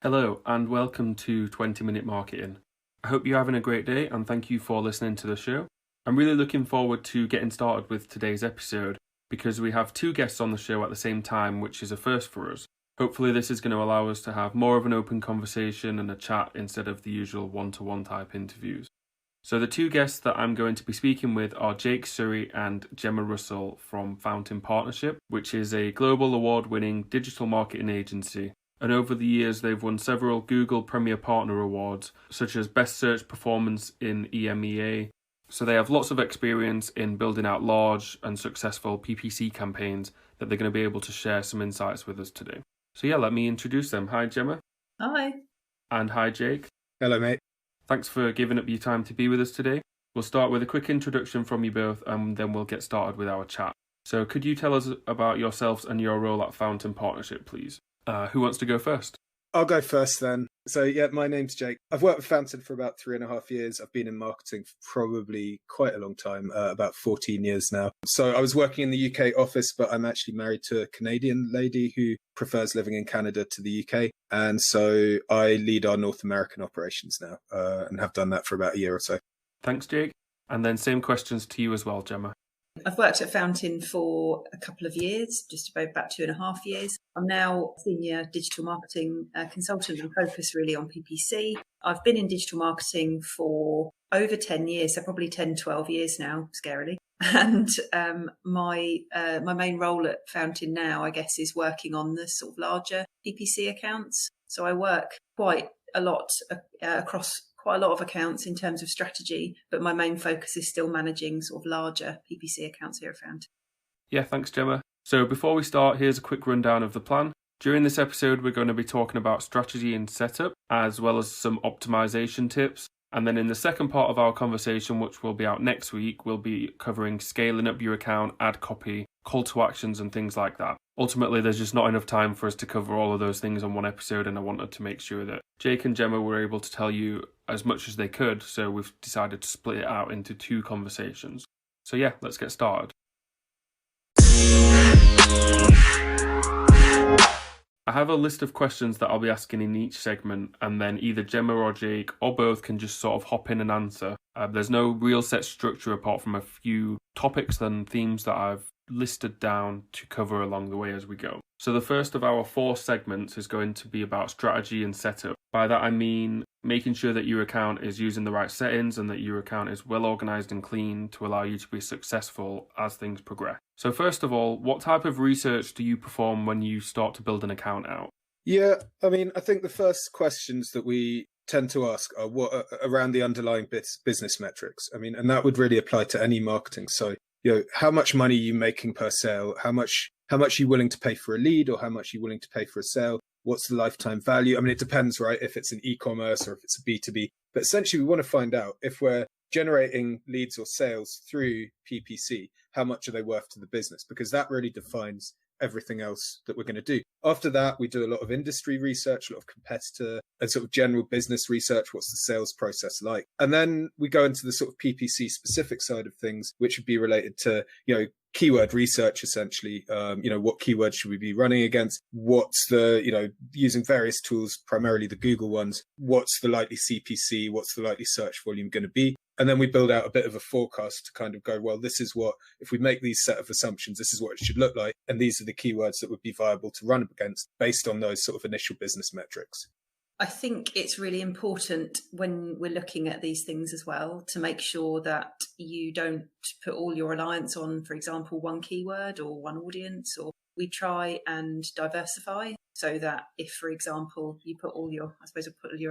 Hello and welcome to 20-Minute Marketing. I hope you're having a great day and thank you for listening to the show. I'm really looking forward to getting started with today's episode because we have two guests on the show at the same time, which is a first for us. Hopefully this is going to allow us to have more of an open conversation and a chat instead of the usual one-to-one type interviews. So the two guests that I'm going to be speaking with are Jake Surrey and Gemma Russell from Fountain Partnership, which is a global award-winning digital marketing agency. And over the years, they've won several Google Premier Partner Awards, such as Best Search Performance in EMEA. So they have lots of experience in building out large and successful PPC campaigns that they're going to be able to share some insights with us today. So yeah, let me introduce them. Hi, Gemma. Hi. And hi, Jake. Hello, mate. Thanks for giving up your time to be with us today. We'll start with a quick introduction from you both, and then we'll get started with our chat. So could you tell us about yourselves and your role at Fountain Partnership, please? Who wants to go first? I'll go first then. So yeah, my name's Jake. I've worked with Fountain for about 3.5 years. I've been in marketing for probably quite a long time, about 14 years now. So I was working in the UK office, but I'm actually married to a Canadian lady who prefers living in Canada to the UK. And so I lead our North American operations now and have done that for about a year or so. Thanks, Jake. And then same questions to you as well, Gemma. I've worked at Fountain for a couple of years, just about 2.5 years. I'm now a senior digital marketing consultant and focus really on PPC. I've been in digital marketing for over 10 years, so probably 10, 12 years now, scarily. And my main role at Fountain now, I guess, is working on the sort of larger PPC accounts. So I work quite a lot across quite a lot of accounts in terms of strategy, but my main focus is still managing sort of larger PPC accounts here at Fountain. Yeah, thanks, Gemma. So before we start, here's a quick rundown of the plan. During this episode, we're going to be talking about strategy and setup, as well as some optimization tips. And then in the second part of our conversation, which will be out next week, we'll be covering scaling up your account, ad copy, call to actions and things like that. Ultimately, there's just not enough time for us to cover all of those things on one episode, and I wanted to make sure that Jake and Gemma were able to tell you as much as they could, so we've decided to split it out into two conversations. So yeah, let's get started. I have a list of questions that I'll be asking in each segment, and then either Gemma or Jake or both can just sort of hop in and answer. There's no real set structure apart from a few topics and themes that I've listed down to cover along the way as we go. So the first of our 4 segments is going to be about strategy and setup. By that I mean making sure that your account is using the right settings and that your account is well organized and clean to allow you to be successful as things progress. So first of all, what type of research do you perform when you start to build an account out? Yeah, I mean, I think the first questions that we tend to ask are what around the underlying business metrics. I mean, and that would really apply to any marketing. So, how much money are you making per sale? How much are you willing to pay for a lead, or how much are you willing to pay for a sale? What's the lifetime value? I mean, it depends, right? If it's an e-commerce or if it's a B2B. But essentially, we want to find out if we're generating leads or sales through PPC, how much are they worth to the business? Because that really defines everything else that we're going to do. After that, we do a lot of industry research, a lot of competitor and sort of general business research. What's the sales process like? And then we go into the sort of PPC specific side of things, which would be related to, keyword research, essentially. What keywords should we be running against? What's the, using various tools, primarily the Google ones, what's the likely CPC? What's the likely search volume going to be? And then we build out a bit of a forecast to kind of go, well, this is what, if we make these set of assumptions, this is what it should look like. And these are the keywords that would be viable to run up against based on those sort of initial business metrics. I think it's really important when we're looking at these things as well to make sure that you don't put all your reliance on, for example, one keyword or one audience, or we try and diversify so that if, for example, you put all your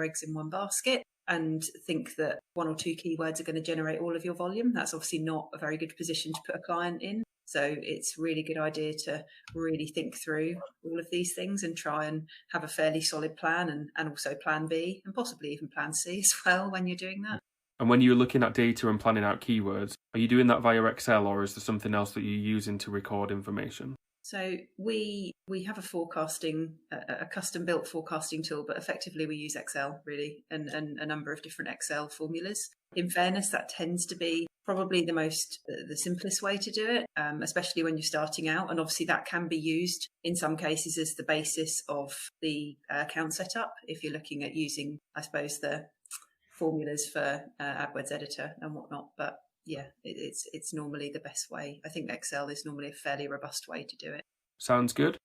eggs in one basket and think that 1 or 2 keywords are going to generate all of your volume, that's obviously not a very good position to put a client in. So it's a really good idea to really think through all of these things and try and have a fairly solid plan and also plan B and possibly even plan C as well when you're doing that. And when you're looking at data and planning out keywords, are you doing that via Excel or is there something else that you're using to record information? So we have a custom built forecasting tool, but effectively we use Excel really and a number of different Excel formulas. In fairness, that tends to be probably the simplest way to do it, especially when you're starting out. And obviously that can be used in some cases as the basis of the account setup if you're looking at using, I suppose, the formulas for AdWords editor and whatnot. But yeah, it's normally the best way. I think Excel is normally a fairly robust way to do it. Sounds good.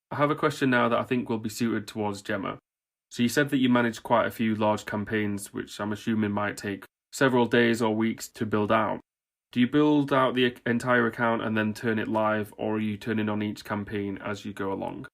I have a question now that I think will be suited towards Gemma. So you said that you manage quite a few large campaigns, which I'm assuming might take several days or weeks to build out. Do you build out the entire account and then turn it live, or are you turning on each campaign as you go along?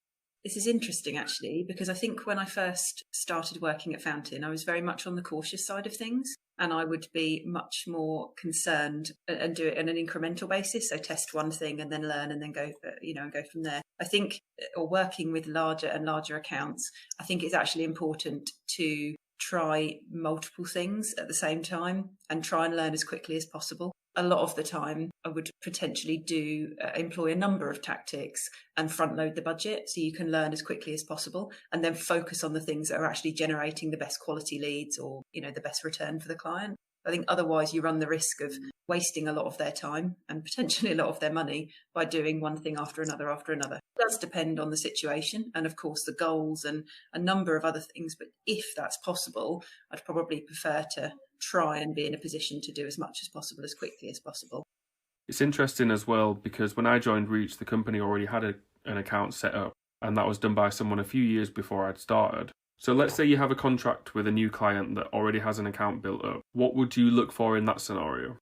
This is interesting, actually, because I think when I first started working at Fountain, I was very much on the cautious side of things, and I would be much more concerned and do it on an incremental basis. So test one thing and then learn and then go, and go from there. I think, or working with larger and larger accounts, I think it's actually important to try multiple things at the same time and try and learn as quickly as possible. A lot of the time, I would potentially employ a number of tactics and front load the budget so you can learn as quickly as possible and then focus on the things that are actually generating the best quality leads or, the best return for the client. I think otherwise you run the risk of wasting a lot of their time and potentially a lot of their money by doing one thing after another after another. It does depend on the situation and, of course, the goals and a number of other things. But if that's possible, I'd probably prefer to try and be in a position to do as much as possible as quickly as possible. It's interesting as well because when I joined Reach, the company already had an account set up, and that was done by someone a few years before I'd started. So let's say you have a contract with a new client that already has an account built up. What would you look for in that scenario?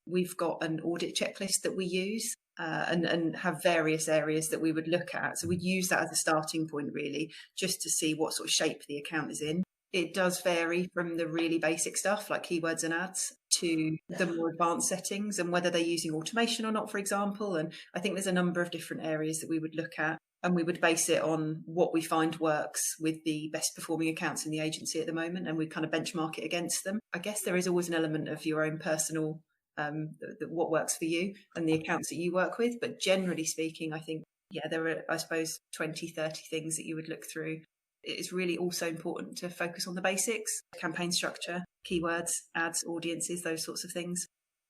We've got an audit checklist that we use and have various areas that we would look at. So we'd use that as a starting point, really, just to see what sort of shape the account is in. It does vary from the really basic stuff like keywords and ads to the more advanced settings and whether they're using automation or not, for example. And I think there's a number of different areas that we would look at. And we would base it on what we find works with the best performing accounts in the agency at the moment. And we kind of benchmark it against them. I guess there is always an element of your own personal, what works for you and the accounts that you work with. But generally speaking, I think, there are, I suppose, 20, 30 things that you would look through. It is really also important to focus on the basics, campaign structure, keywords, ads, audiences, those sorts of things.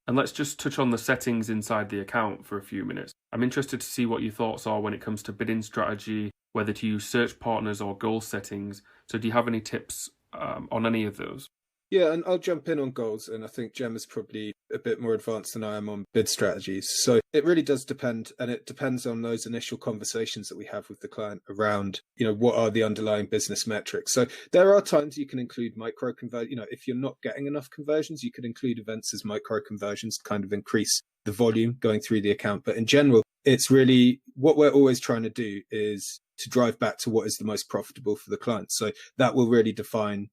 And let's just touch on the settings inside the account for a few minutes. I'm interested to see what your thoughts are when it comes to bidding strategy, whether to use search partners or goal settings. So do you have any tips on any of those? Yeah, and I'll jump in on goals, and I think Gemma's probably a bit more advanced than I am on bid strategies. So it really does depend, and it depends on those initial conversations that we have with the client around, what are the underlying business metrics. So there are times you can include micro conversion. If you're not getting enough conversions, you could include events as micro conversions to kind of increase the volume going through the account. But in general, it's really what we're always trying to do is to drive back to what is the most profitable for the client. So that will really define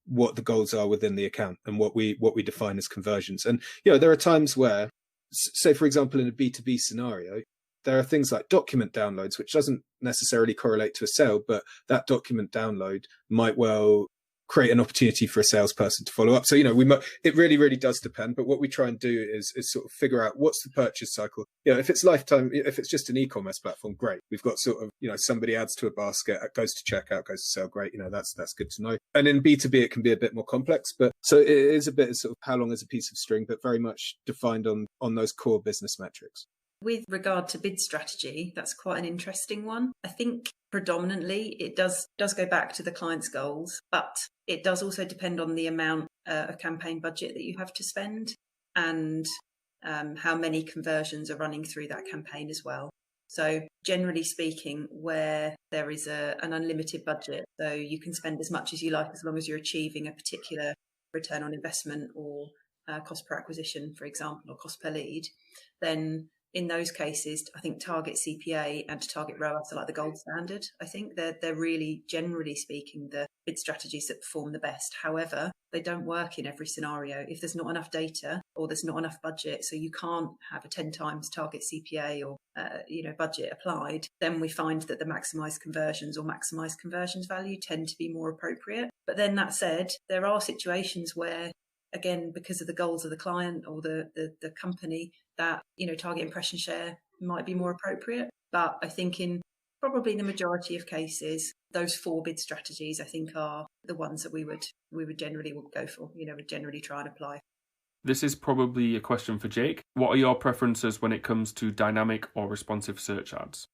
what the goals are within the account and what we define as conversions. And there are times where, say for example, in a B2B scenario, there are things like document downloads, which doesn't necessarily correlate to a sale, but that document download might well create an opportunity for a salesperson to follow up. So it really does depend. But what we try and do is sort of figure out what's the purchase cycle. If it's lifetime, if it's just an e-commerce platform, great. We've got sort of somebody adds to a basket, goes to checkout, goes to sale, great. That's good to know. And in B2B, it can be a bit more complex. But so it is a bit of sort of how long is a piece of string, but very much defined on those core business metrics. With regard to bid strategy, that's quite an interesting one. I think predominantly it does go back to the client's goals, but it does also depend on the amount of campaign budget that you have to spend and how many conversions are running through that campaign as well. So generally speaking, where there is an unlimited budget, so you can spend as much as you like as long as you're achieving a particular return on investment or cost per acquisition, for example, or cost per lead, then in those cases, I think target CPA and target ROAS are like the gold standard. I think they're really, generally speaking, the bid strategies that perform the best. However, they don't work in every scenario. If there's not enough data or there's not enough budget, so you can't have a 10 times target CPA or budget applied, then we find that the maximised conversions or maximised conversions value tend to be more appropriate. But then that said, there are situations where, again, because of the goals of the client or the company, that target impression share might be more appropriate. But I think in probably the majority of cases, those 4 bid strategies I think are the ones that we would generally go for. Would generally try and apply. This is probably a question for Jake. What are your preferences when it comes to dynamic or responsive search ads?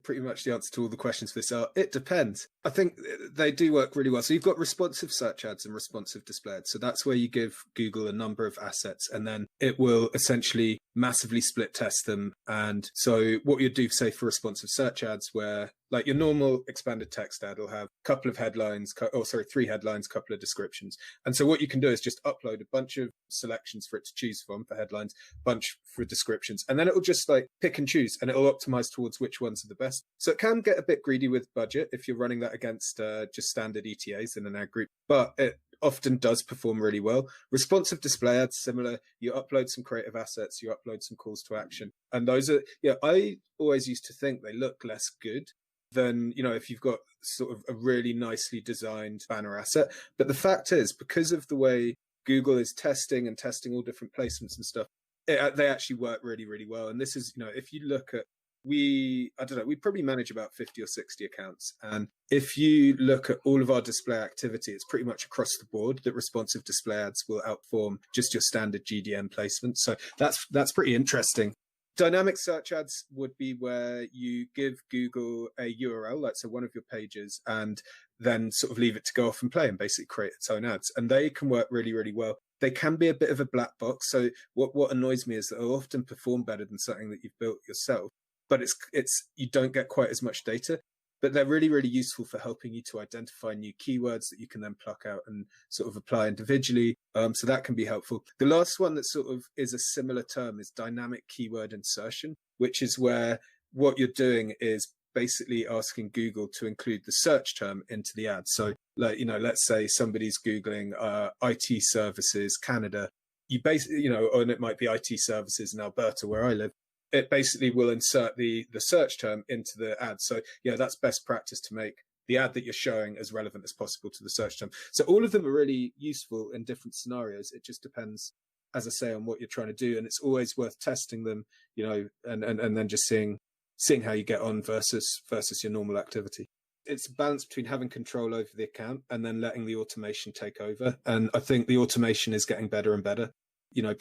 Pretty much the answer to all the questions for this are, it depends. I think they do work really well. So you've got responsive search ads and responsive display ads. So that's where you give Google a number of assets and then it will essentially massively split test them. And so what you do, say, for responsive search ads, where like your normal expanded text ad will have a couple of headlines, 3 headlines, couple of descriptions. And so what you can do is just upload a bunch of selections for it to choose from for headlines, bunch for descriptions, and then it will just like pick and choose and it'll optimize towards which ones are the best. So it can get a bit greedy with budget if you're running that against just standard ETAs in an ad group, but it often does perform really well. Responsive display ads, similar. You upload some creative assets, you upload some calls to action. And those are, I always used to think they look less good than, if you've got sort of a really nicely designed banner asset. But the fact is, because of the way Google is testing all different placements and stuff, they actually work really, really well. And this is, if you look at, we probably manage about 50 or 60 accounts. And if you look at all of our display activity, it's pretty much across the board that responsive display ads will outperform just your standard GDN placement. So that's pretty interesting. Dynamic search ads would be where you give Google a URL, like so one of your pages, and then sort of leave it to go off and play and basically create its own ads. And they can work really, really well. They can be a bit of a black box. So what annoys me is that they'll often perform better than something that you've built yourself. But it's you don't get quite as much data. But they're really, really useful for helping you to identify new keywords that you can then pluck out and sort of apply individually. So that can be helpful. The last one that sort of is a similar term is dynamic keyword insertion, which is where what you're doing is basically asking Google to include the search term into the ad. So, like, let's say somebody's Googling IT services Canada. You basically, and it might be IT services in Alberta, where I live. It basically will insert the search term into the ad. So that's best practice to make the ad that you're showing as relevant as possible to the search term. So all of them are really useful in different scenarios. It just depends, as I say, on what you're trying to do. And it's always worth testing them, and then just seeing how you get on versus your normal activity. It's a balance between having control over the account and then letting the automation take over. And I think the automation is getting better and better.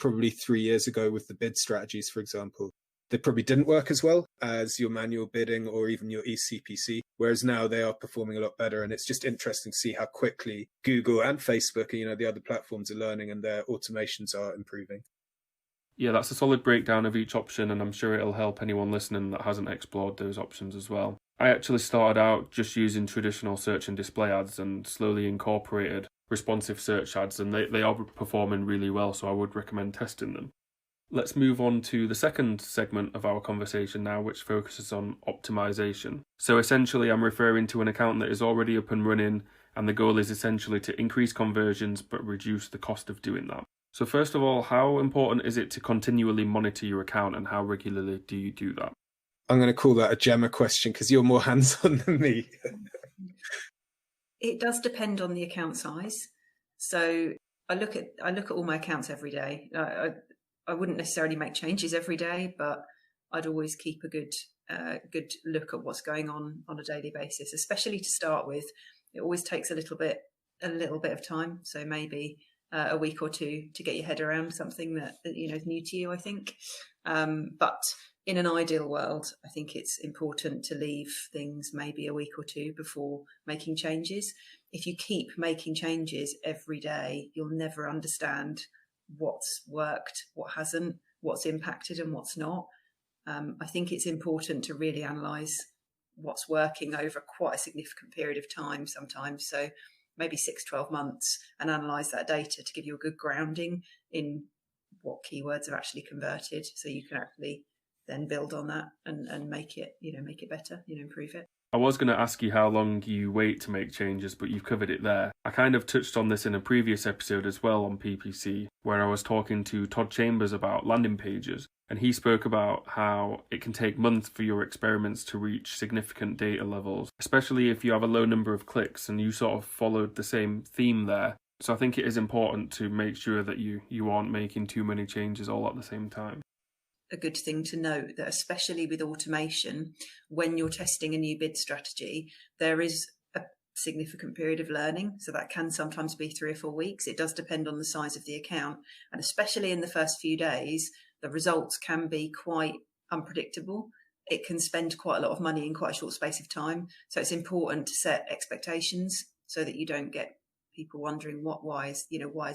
Probably 3 years ago with the bid strategies, for example, they probably didn't work as well as your manual bidding or even your eCPC, whereas now they are performing a lot better. And it's just interesting to see how quickly Google and Facebook and, the other platforms are learning and their automations are improving. Yeah, that's a solid breakdown of each option, and I'm sure it'll help anyone listening that hasn't explored those options as well. I actually started out just using traditional search and display ads and slowly incorporated responsive search ads, and they are performing really well, so I would recommend testing them. Let's move on to the second segment of our conversation now, which focuses on optimisation. So essentially, I'm referring to an account that is already up and running, and the goal is essentially to increase conversions but reduce the cost of doing that. So first of all, how important is it to continually monitor your account, and how regularly do you do that? I'm going to call that a Gemma question because you're more hands-on than me. It does depend on the account size. So I look at all my accounts every day. I wouldn't necessarily make changes every day, but I'd always keep a good look at what's going on a daily basis, especially to start with. It always takes a little bit of time. So maybe a week or two to get your head around something that is new to you, I think. But in an ideal world, I think it's important to leave things maybe a week or two before making changes. If you keep making changes every day, you'll never understand what's worked, what hasn't, what's impacted and what's not. I think it's important to really analyse what's working over quite a significant period of time sometimes. So maybe 6-12 months, and analyse that data to give you a good grounding in what keywords have actually converted, so you can actually then build on that and make it better, improve it. I was going to ask you how long you wait to make changes, but you've covered it there. I kind of touched on this in a previous episode as well on PPC, where I was talking to Todd Chambers about landing pages, and he spoke about how it can take months for your experiments to reach significant data levels, especially if you have a low number of clicks, and you sort of followed the same theme there. So I think it is important to make sure that you aren't making too many changes all at the same time. A good thing to note that especially with automation, when you're testing a new bid strategy, there is a significant period of learning. So that can sometimes be 3 or 4 weeks. It does depend on the size of the account. And especially in the first few days, the results can be quite unpredictable. It can spend quite a lot of money in quite a short space of time. So it's important to set expectations so that you don't get people wondering why has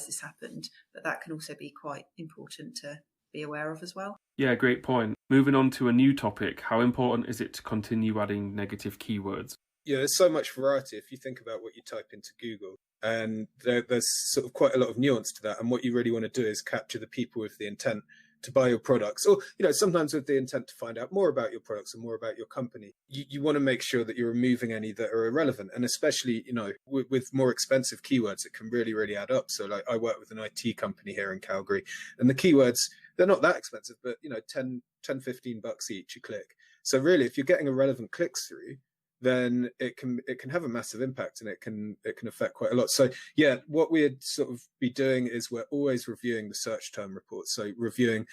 this happened? But that can also be quite important to be aware of as well. Yeah, great point. Moving on to a new topic, how important is it to continue adding negative keywords? Yeah, there's so much variety if you think about what you type into Google. And there's sort of quite a lot of nuance to that. And what you really want to do is capture the people with the intent to buy your products, or sometimes with the intent to find out more about your products and more about your company. You want to make sure that you're removing any that are irrelevant, and especially with more expensive keywords, it can really, really add up. So like I work with an IT company here in Calgary, and the keywords, they're not that expensive, but 10 $15 each a click. So really, if you're getting a relevant clicks through, then it can have a massive impact, and it can affect quite a lot. So yeah, what we'd sort of be doing is we're always reviewing the search term reports. So reviewing,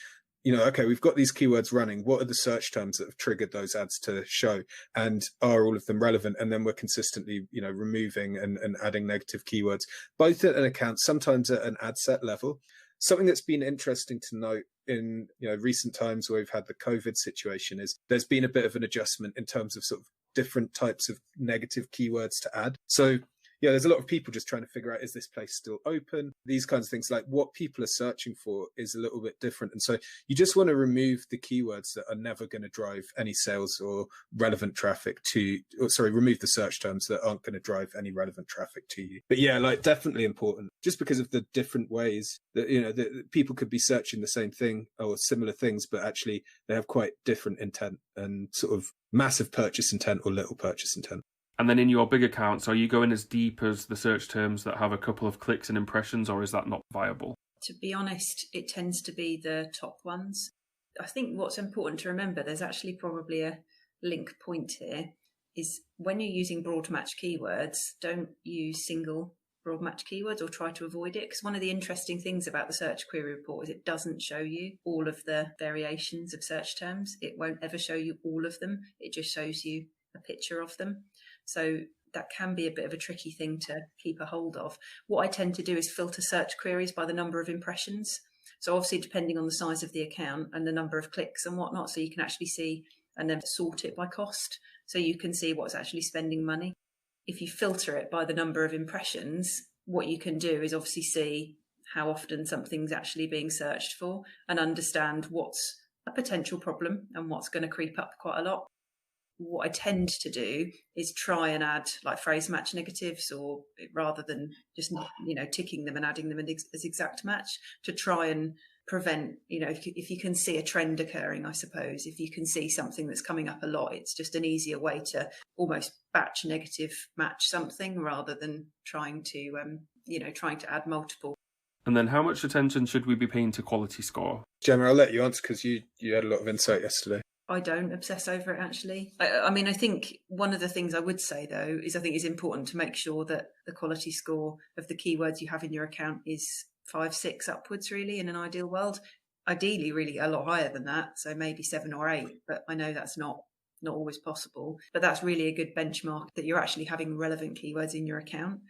okay, we've got these keywords running. What are the search terms that have triggered those ads to show, and are all of them relevant? And then we're consistently, removing and adding negative keywords, both at an account, sometimes at an ad set level. Something that's been interesting to note in recent times where we've had the COVID situation is there's been a bit of an adjustment in terms of sort of different types of negative keywords to add. So yeah, there's a lot of people just trying to figure out, is this place still open? These kinds of things, like what people are searching for is a little bit different. And so you just want to remove the keywords that are never going to drive any sales or relevant traffic remove the search terms that aren't going to drive any relevant traffic to you. But yeah, like definitely important, just because of the different ways that, that people could be searching the same thing or similar things, but actually they have quite different intent and sort of massive purchase intent or little purchase intent. And then in your big accounts, are you going as deep as the search terms that have a couple of clicks and impressions, or is that not viable? To be honest, it tends to be the top ones. I think what's important to remember, there's actually probably a link point here, is when you're using broad match keywords, don't use single broad match keywords or try to avoid it. Because one of the interesting things about the search query report is it doesn't show you all of the variations of search terms. It won't ever show you all of them. It just shows you a picture of them. So that can be a bit of a tricky thing to keep a hold of. What I tend to do is filter search queries by the number of impressions. So obviously depending on the size of the account and the number of clicks and whatnot, so you can actually see and then sort it by cost. So you can see what's actually spending money. If you filter it by the number of impressions, what you can do is obviously see how often something's actually being searched for and understand what's a potential problem and what's going to creep up quite a lot. What I tend to do is try and add like phrase match negatives, or rather than just ticking them and adding them as exact match, to try and prevent, if you can see a trend occurring, I suppose, if you can see something that's coming up a lot, it's just an easier way to almost batch negative match something rather than trying to add multiple. And then how much attention should we be paying to quality score? Gemma, I'll let you answer because you had a lot of insight yesterday. I don't obsess over it, actually. I think one of the things I would say, though, is I think it's important to make sure that the quality score of the keywords you have in your account is 5, 6 upwards, really, in an ideal world. Ideally, really a lot higher than that, so maybe 7 or 8, but I know that's not always possible. But that's really a good benchmark that you're actually having relevant keywords in your account.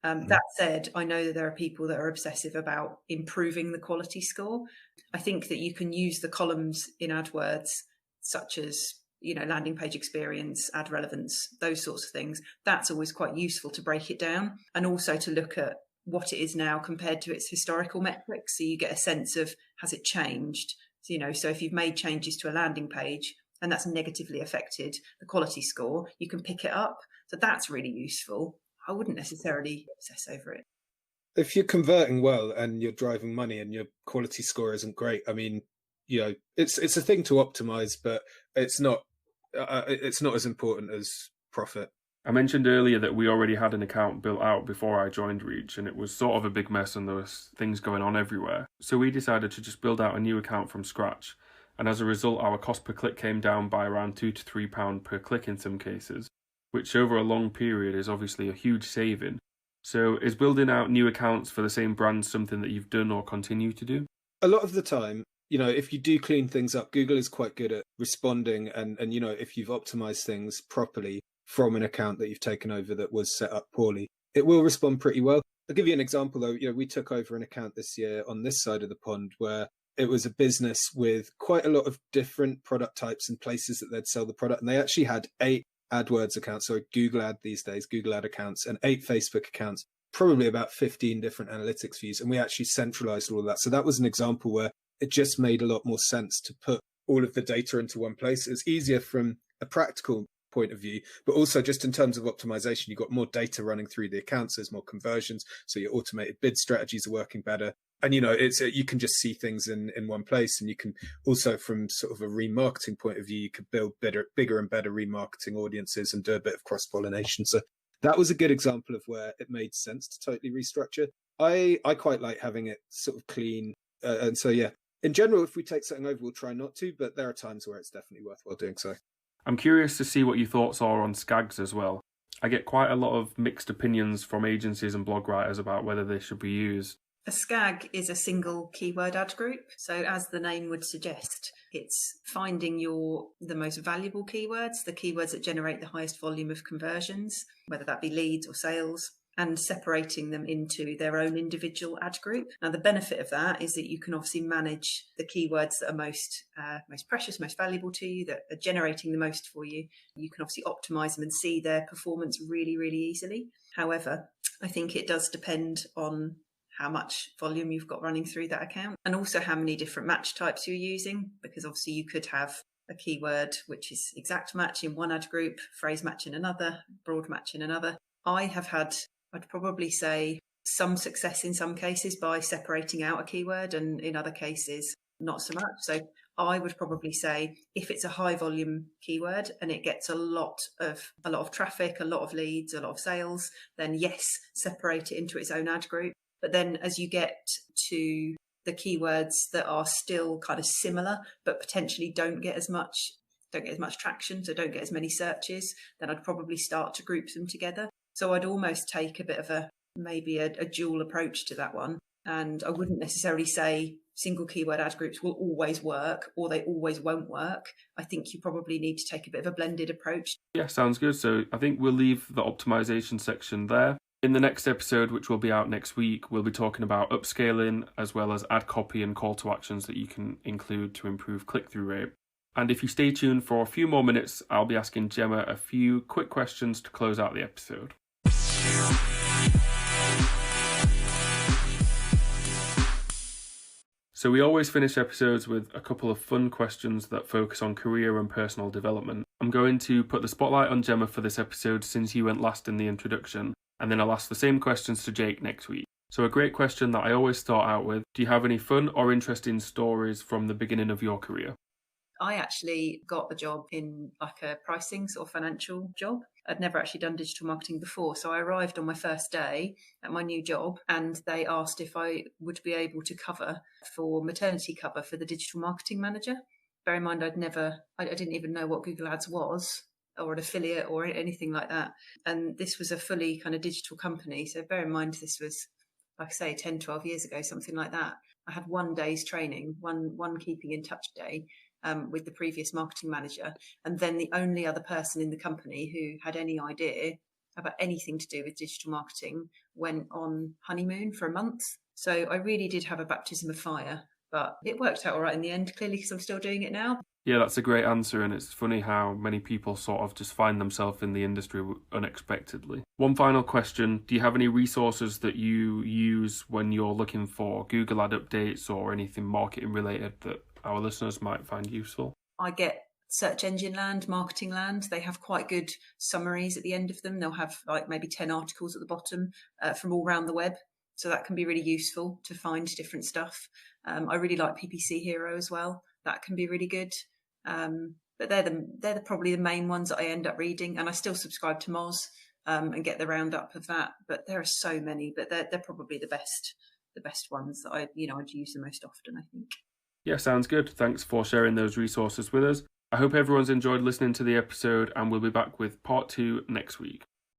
That said, I know that there are people that are obsessive about improving the quality score. I think that you can use the columns in AdWords, such as landing page experience, ad relevance, those sorts of things. That's always quite useful to break it down, and also to look at what it is now compared to its historical metrics, so you get a sense of, has it changed? So if you've made changes to a landing page and that's negatively affected the quality score, you can pick it up. So that's really useful. I wouldn't necessarily obsess over it. If you're converting well and you're driving money and your quality score isn't great, I mean, it's a thing to optimize, but it's not as important as profit. I mentioned earlier that we already had an account built out before I joined Reach, and it was sort of a big mess and there was things going on everywhere. So we decided to just build out a new account from scratch. And as a result, our cost per click came down by around £2 to £3 per click in some cases, which over a long period is obviously a huge saving. So is building out new accounts for the same brand something that you've done or continue to do? A lot of the time, if you do clean things up, Google is quite good at responding. And if you've optimized things properly, from an account that you've taken over that was set up poorly, it will respond pretty well. I'll give you an example though. We took over an account this year on this side of the pond where it was a business with quite a lot of different product types and places that they'd sell the product. And they actually had 8 AdWords accounts, so Google Ad these days, Google Ad accounts, and 8 Facebook accounts, probably about 15 different analytics views. And we actually centralized all of that. So that was an example where it just made a lot more sense to put all of the data into one place. It's easier from a practical point of view, but also just in terms of optimization, you've got more data running through the accounts, there's more conversions, so your automated bid strategies are working better. And it's you can just see things in one place, and you can also, from sort of a remarketing point of view, you could build bigger and better remarketing audiences and do a bit of cross-pollination. So that was a good example of where it made sense to totally restructure. I quite like having it sort of clean, and so yeah. In general, if we take something over, we'll try not to, but there are times where it's definitely worthwhile doing so. I'm curious to see what your thoughts are on SKAGS as well. I get quite a lot of mixed opinions from agencies and blog writers about whether they should be used. A SKAG is a single keyword ad group. So as the name would suggest, it's finding the most valuable keywords, the keywords that generate the highest volume of conversions, whether that be leads or sales, and separating them into their own individual ad group. Now, the benefit of that is that you can obviously manage the keywords that are most precious, most valuable to you, that are generating the most for you. You can obviously optimize them and see their performance really, really easily. However, I think it does depend on how much volume you've got running through that account, and also how many different match types you're using, because obviously you could have a keyword which is exact match in one ad group, phrase match in another, broad match in another. I have had, I'd probably say, some success in some cases by separating out a keyword, and in other cases not so much. So I would probably say if it's a high volume keyword and it gets a lot of traffic, a lot of leads, a lot of sales, then yes, separate it into its own ad group. But then as you get to the keywords that are still kind of similar, but potentially don't get as much traction, so don't get as many searches, then I'd probably start to group them together. So I'd almost take a bit of maybe a dual approach to that one. And I wouldn't necessarily say single keyword ad groups will always work or they always won't work. I think you probably need to take a bit of a blended approach. Yeah, sounds good. So I think we'll leave the optimization section there. In the next episode, which will be out next week, we'll be talking about upscaling as well as ad copy and call to actions that you can include to improve click-through rate. And if you stay tuned for a few more minutes, I'll be asking Gemma a few quick questions to close out the episode. So we always finish episodes with a couple of fun questions that focus on career and personal development. I'm going to put the spotlight on Gemma for this episode since you went last in the introduction, and then I'll ask the same questions to Jake next week. So a great question that I always start out with: do you have any fun or interesting stories from the beginning of your career? I actually got a job in like a pricing sort of financial job. I'd never actually done digital marketing before. So I arrived on my first day at my new job and they asked if I would be able to cover for maternity cover for the digital marketing manager. Bear in mind, I didn't even know what Google Ads was or an affiliate or anything like that. And this was a fully kind of digital company. So bear in mind, this was, like I say, 10, 12 years ago, something like that. I had 1 day's training, one keeping in touch day with the previous marketing manager. And then the only other person in the company who had any idea about anything to do with digital marketing went on honeymoon for a month. So I really did have a baptism of fire, but it worked out all right in the end, clearly, because I'm still doing it now. Yeah, that's a great answer, and it's funny how many people sort of just find themselves in the industry unexpectedly. One final question: do you have any resources that you use when you're looking for Google Ad updates or anything marketing related that our listeners might find useful? I get Search Engine Land, Marketing Land. They have quite good summaries at the end of them. They'll have like maybe 10 articles at the bottom from all around the web. So that can be really useful to find different stuff. I really like PPC Hero as well. That can be really good. But they're probably the main ones that I end up reading. And I still subscribe to Moz and get the roundup of that. But there are so many, but they're probably the best ones that I'd use the most often, I think. Yeah, sounds good. Thanks for sharing those resources with us. I hope everyone's enjoyed listening to the episode, and we'll be back with part 2 next week.